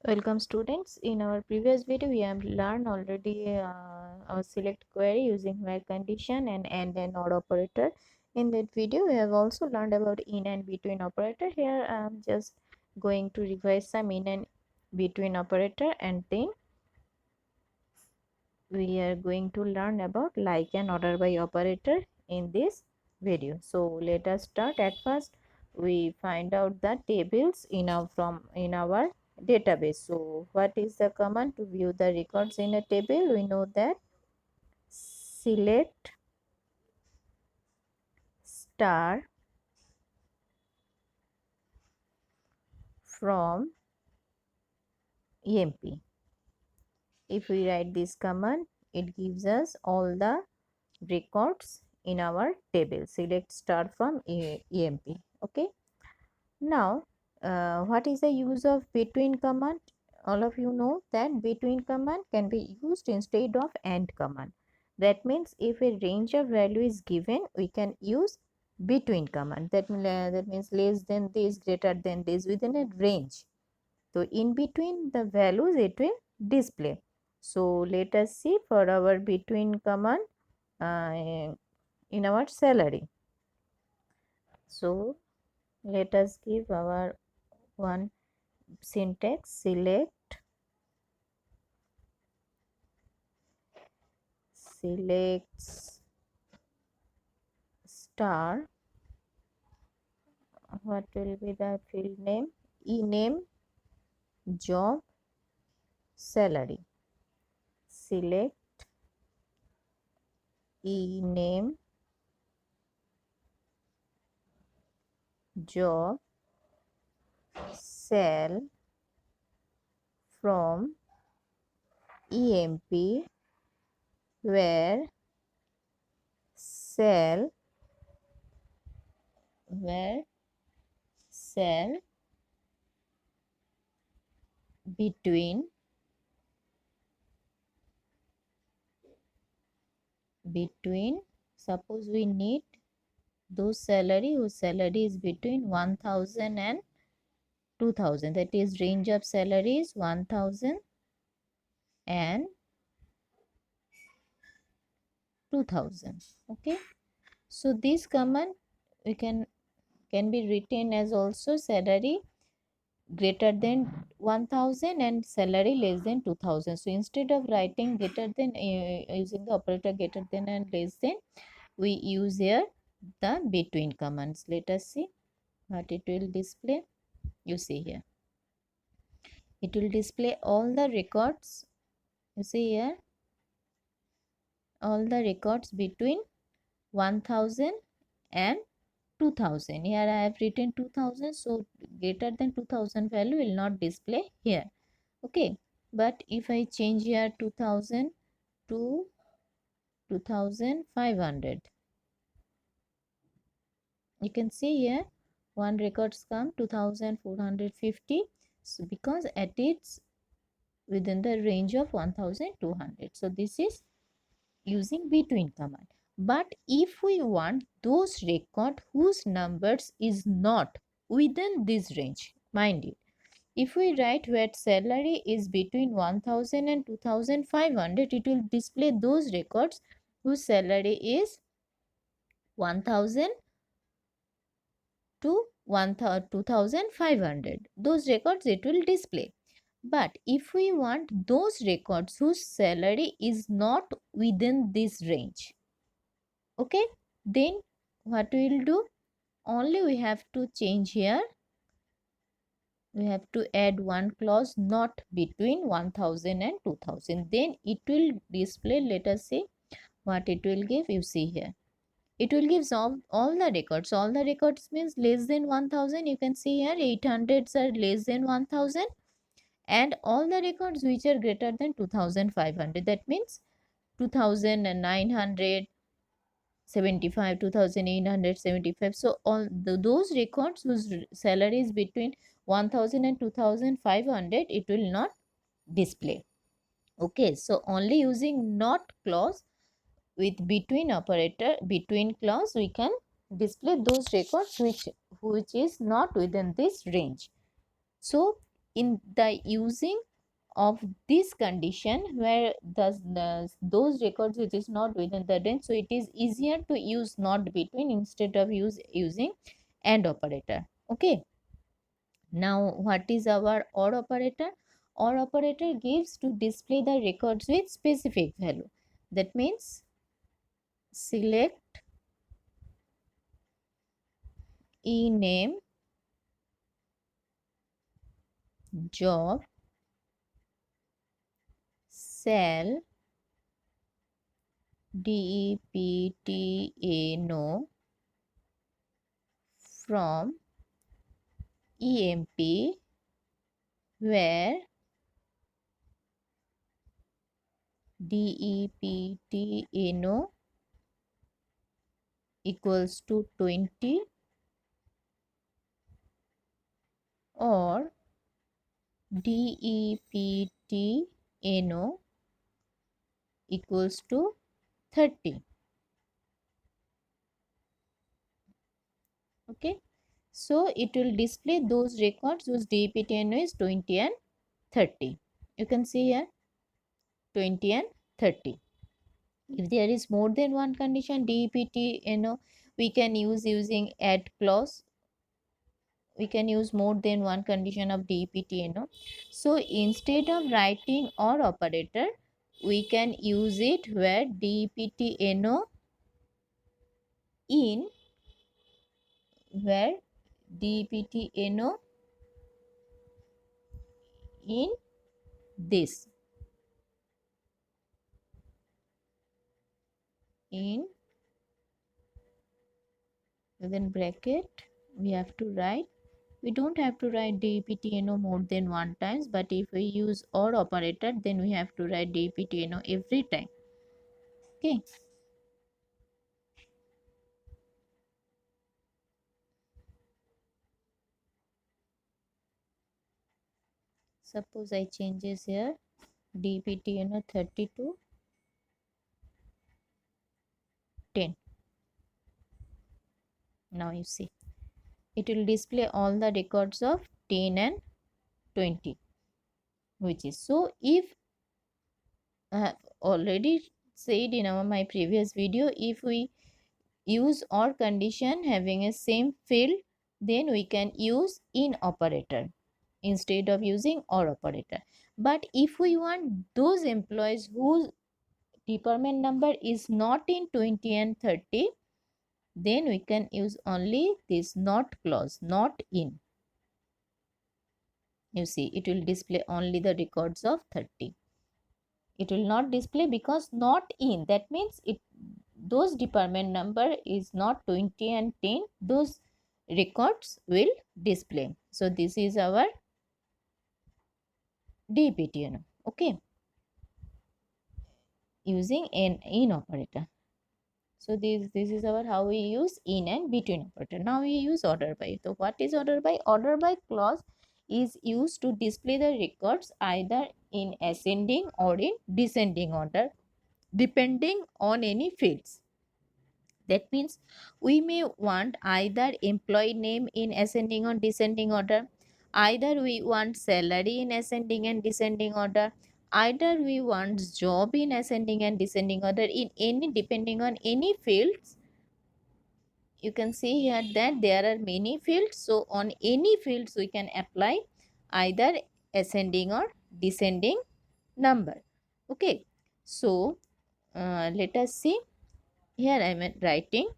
Welcome students. In our previous video we have learned already our select query using where condition and or operator. In that video we have also learned about in and between operator. Here I am just going to revise some in and between operator, and then we are going to learn about like and order by operator in this video. So let us start. At first we find out the tables in our database. So what is the command to view the records in a table? We know that select star from emp. If we write this command, it gives us all the records in our table. Select star from emp. Okay. Now, what is the use of between command? All of you know that between command can be used instead of and command. That means if a range of value is given, we can use between command. That means less than this, greater than this, within a range. So in between the values it will display. So let us see for our between command in our salary. So let us give our one syntax. Selects star. What will be the field name? E-name, job, salary. Select E-name, job, cell from EMP where cell between suppose we need those salary whose salary is between 1000 and 2000, that is range of salary is 1000 and 2000. Okay, so this command we can be written as also salary greater than 1000 and salary less than 2000. So instead of writing greater than using the operator greater than and less than, we use here the between commands. Let us see what it will display. You see here, it will display all the records. You see here, all the records between 1000 and 2000. Here I have written 2000, so greater than 2000 value will not display here. Okay, but if I change here 2000 to 2500, you can see here one records come 2450. So because at it's within the range of 1200, so this is using between command. But if we want those record whose numbers is not within this range, mind it, if we write where salary is between 1000 and 2500, it will display those records whose salary is 1000 to 2500. Those records it will display. But if we want those records whose salary is not within this range, okay, then what we will do? Only we have to change here. We have to add one clause, not between 1000 and 2000. Then it will display, let us see what it will give. You see here, it will give all the records. All the records means less than 1000. You can see here 800s are less than 1000, and all the records which are greater than 2500, that means 2975, 2875. So all those records whose salary is between 1000 and 2500, it will not display. Okay, so only using not clause with between operator, between clause, we can display those records which is not within this range. So in the using of this condition where those records which is not within the range, so it is easier to use not between instead of using and operator. Okay, now what is our or operator? Or operator gives to display the records with specific value. That means select ename job cell deptno from emp where deptno equals to 20 or deptno equals to 30. Okay, so it will display those records whose deptno is 20 and 30. You can see here 20 and 30. If there is more than one condition deptno, we can use using add clause. We can use more than one condition of deptno. So instead of writing or operator, we can use it where deptno in where deptno in this in within bracket we have to write, we don't have to write deptno more than one times, but if we use or operator then we have to write deptno every time. Okay, suppose I changes here dptno 30 to 10. Now you see it will display all the records of 10 and 20, which is so. If I have already said in my previous video, if we use or condition having a same field, then we can use in operator instead of using or operator. But if we want those employees whose department number is not in 20 and 30, then we can use only this not clause, not in. You see it will display only the records of 30. It will not display because not in, that means it those department number is not 20 and 10, those records will display. So this is our dptno. Okay, using an in operator. So this is our how we use in and between operator. Now we use order by. So what is order by? Order by clause is used to display the records either in ascending or in descending order depending on any fields. That means we may want either employee name in ascending or descending order, either we want salary in ascending and descending order, either we want job in ascending and descending order, in any depending on any fields. You can see here that there are many fields, so on any fields we can apply either ascending or descending number. Okay, so let us see. Here I am writing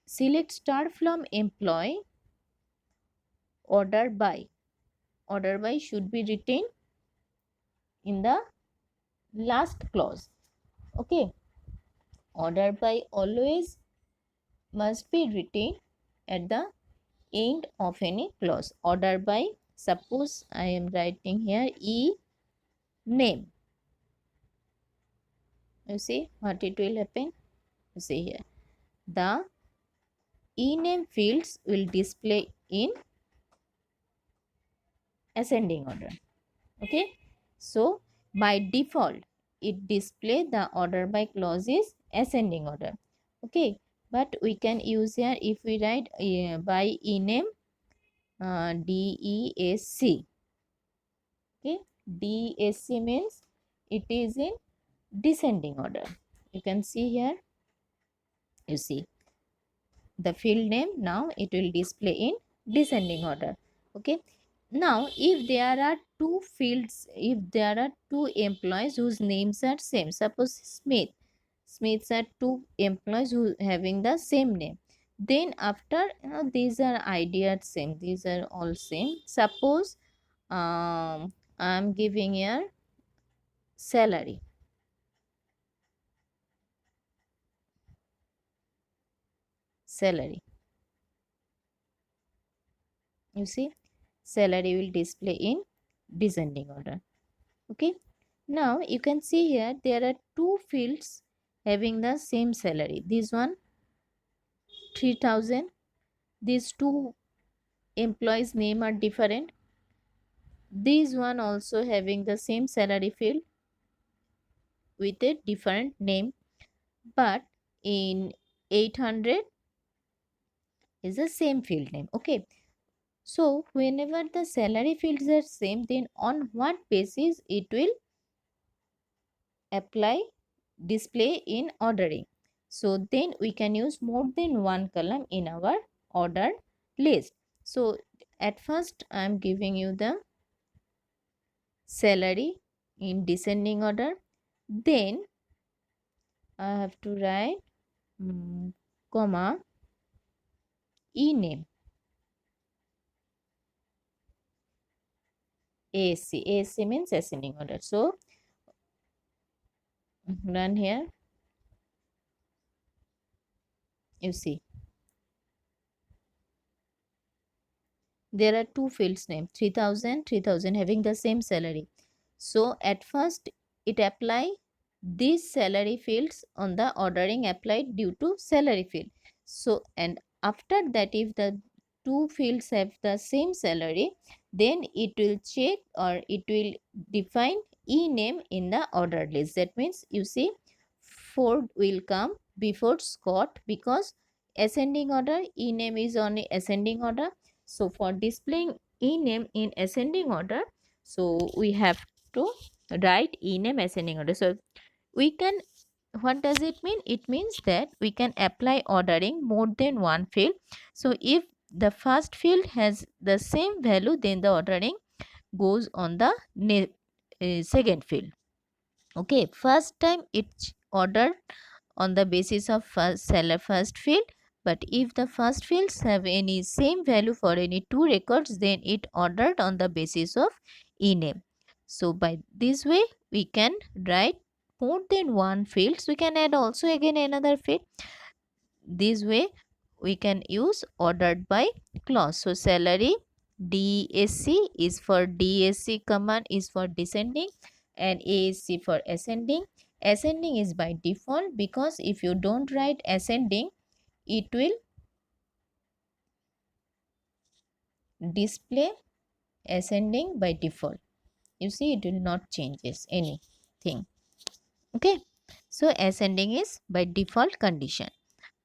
select star from employee order by. Order by should be written in the last clause. Okay, order by always must be written at the end of any clause. Order by, suppose I am writing here e name. You see what it will happen. You see here the e name fields will display in ascending order. Okay, so by default it display the order by clause is ascending order. Okay, but we can use here if we write by ename DESC. Okay, DESC means it is in descending order. You can see here, you see the field name. Now it will display in descending order. Okay, now if there are two fields, if there are two employees whose names are same, suppose Smiths are two employees who having the same name, then after these are ideas same, these are all same. Suppose I'm giving here salary. Salary, you see, salary will display in descending order. Okay, now you can see here there are two fields having the same salary. This one 3000, these two employees name are different. This one also having the same salary field with a different name, but in 800 is the same field name. Okay, so whenever the salary fields are same, then on what basis it will apply display in ordering? So then we can use more than one column in our order list. So at first I am giving you the salary in descending order, then I have to write comma e name. ASC means ascending order. So run here, you see there are two fields name 3000 having the same salary. So at first it apply these salary fields on the ordering applied due to salary field. So and after that, if the two fields have the same salary, then it will check or it will define e name in the order list. That means you see Ford will come before Scott, because ascending order e name is on ascending order. So for displaying e name in ascending order, so we have to write e name ascending order. So we can, what does it mean? It means that we can apply ordering more than one field. So if the first field has the same value, then the ordering goes on the second field. Okay, first time it's ordered on the basis of first seller first field, but if the first fields have any same value for any two records, then it ordered on the basis of ename. So by this way we can write more than one fields. We can add also again another field. This way we can use ordered by clause. So salary DSC is for DSC, command is for descending, and ASC for ascending. Ascending is by default, because if you don't write ascending, it will display ascending by default. You see, it will not changes anything. Okay, so ascending is by default condition.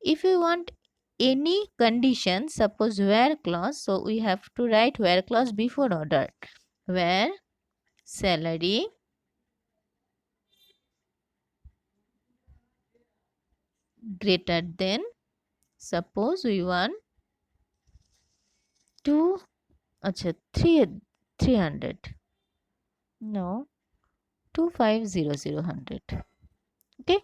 If you want any condition, suppose where clause, so we have to write where clause before order. Where salary greater than, suppose we want to, acha, 300, no, 2500. Okay,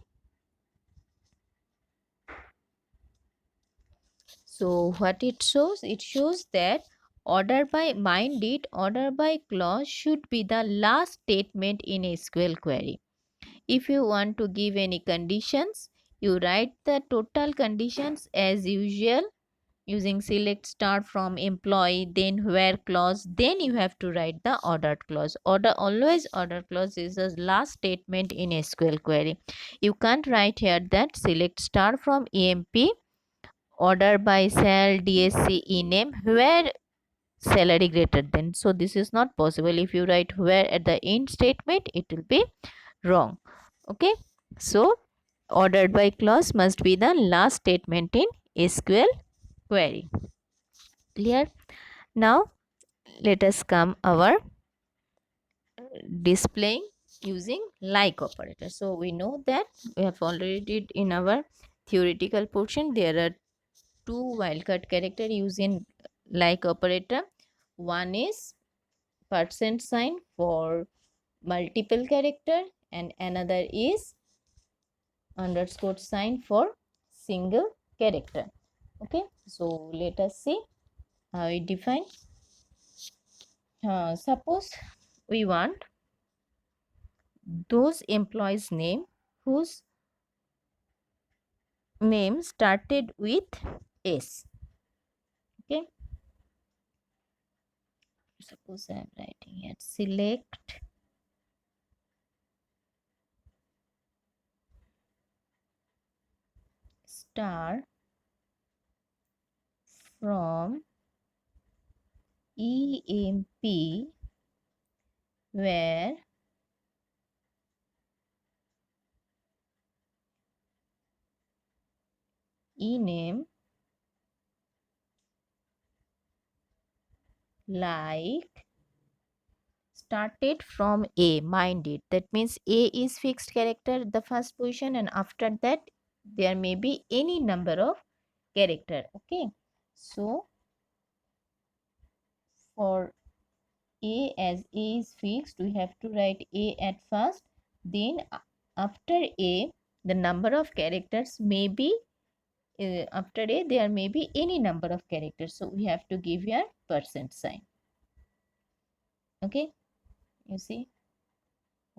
so what it shows? It shows that order by minded, order by clause should be the last statement in a SQL query. If you want to give any conditions, you write the total conditions as usual using select star from employee, then where clause, then you have to write the ordered clause. Order clause is the last statement in SQL query. You can't write here that select star from EMP order by cell DSC ename where salary greater than. So this is not possible. If you write where at the end statement, it will be wrong. Okay, so ordered by clause must be the last statement in SQL query. Clear? Now let us come our displaying using like operator. So we know that we have already did in our theoretical portion there are two wildcard character using like operator. One is percent sign for multiple character and another is underscore sign for single character. Okay, so let us see how it defines. Suppose we want those employees name whose name started with S. Okay, suppose I am writing here select star from EMP where E name like started from A, mind it. That means A is fixed character, the first position, and after that there may be any number of character. Okay, so for A, as A is fixed, we have to write A at first. Then after A, the number of characters may be after A there may be any number of characters. So we have to give here percent sign. Okay, you see,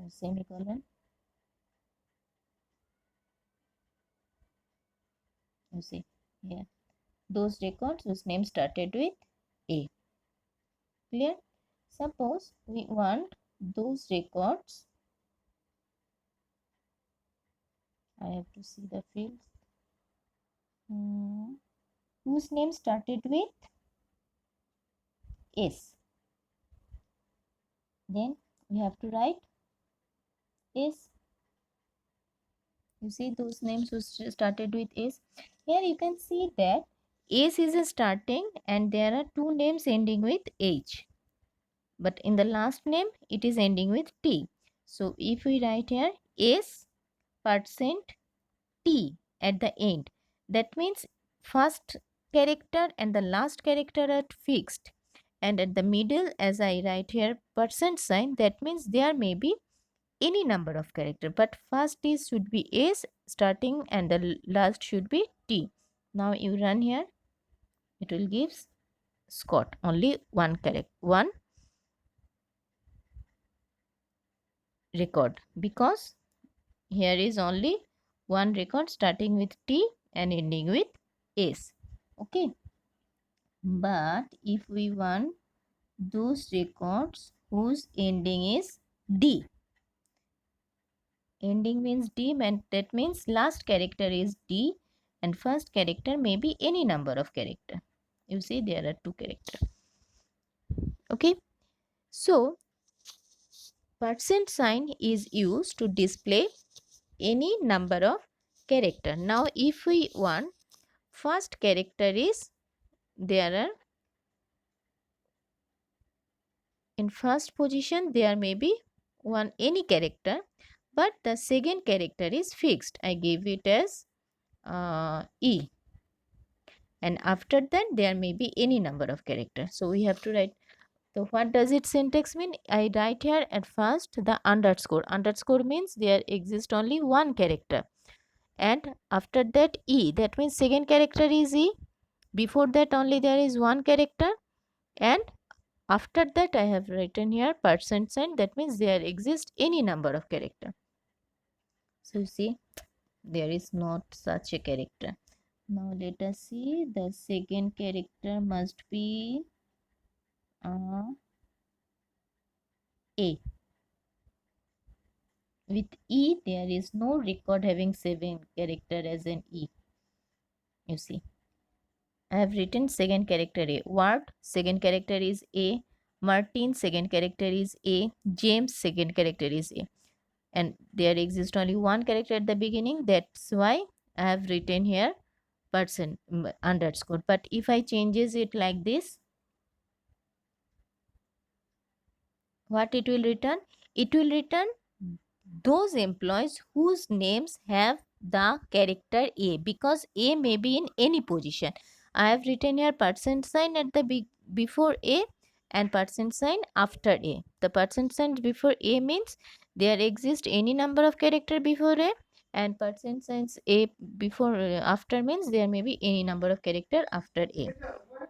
semicolon. You see here those records whose name started with A. Clear? Suppose we want those records. I have to see the fields. Whose name started with S. Then we have to write S. You see those names who started with S. Here you can see that S is a starting and there are two names ending with H. But in the last name it is ending with T. So if we write here S percent T at the end, that means first character and the last character are fixed, and at the middle as I write here percent sign, that means there may be any number of character, but first is should be S starting and the last should be T. Now you run here, it will give Scott only one character, one record, because here is only one record starting with T and ending with S. Okay, but if we want those records whose ending is D, ending means D, and that means last character is D and first character may be any number of character. You see there are two characters. Okay, so percent sign is used to display any number of character. Now if we want first character is there are in first position there may be one any character, but the second character is fixed. I give it as E, and after that there may be any number of characters. So we have to write. So what does it syntax mean? I write here at first the underscore. Underscore means there exists only one character, and after that E, that means second character is E. Before that only there is one character, and after that I have written here percent sign, that means there exists any number of character. So you see there is not such a character. Now let us see, the second character must be A. With E there is no record having 7 character as an E. You see I have written second character A. Ward second character is A. Martin second character is A. James second character is A. And there exists only one character at the beginning. That's why I have written here percent underscore. But if I changes it like this, what it will return? It will return those employees whose names have the character A, because A may be in any position. I have written here percent sign at the before A and percent sign after A. The percent sign before A means there exists any number of character before A, and percent signs A before after means there may be any number of character after A.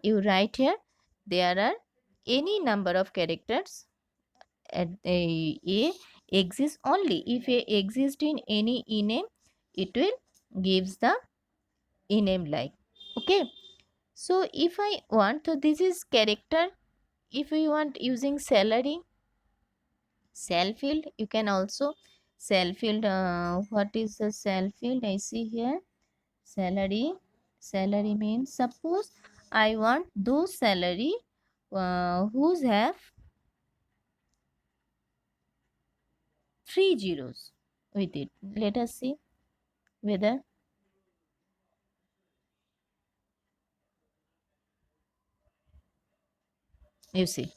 You write here there are any number of characters at a exists only if a exists in any ename, it will gives the ename like. Okay, so if I want, so this is character. If we want using salary, cell field, you can also cell field, what is the cell field? I see here salary. Salary means suppose I want those salary whose have three zeros with it. Let us see whether you see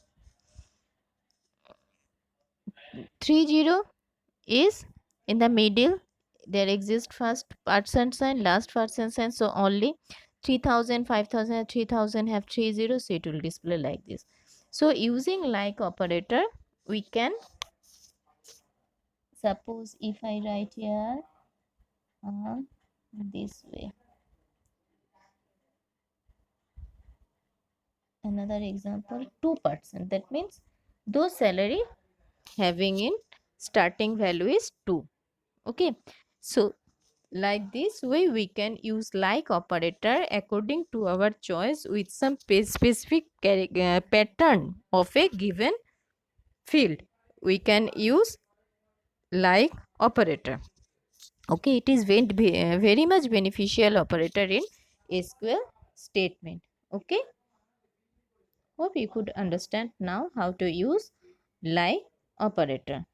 30 is in the middle. There exists first percent sign, last percent sign, so only 3000, 5000, and 3000 have three zeros, so it will display like this. So using like operator, we can, suppose if I write here this way, another example, 2%, that means those salary having in starting value is 2. Okay, so like this way we can use like operator according to our choice with some specific pattern of a given field. We can use like operator. Okay, it is very much beneficial operator in SQL statement. Okay, hope you could understand now how to use like operator.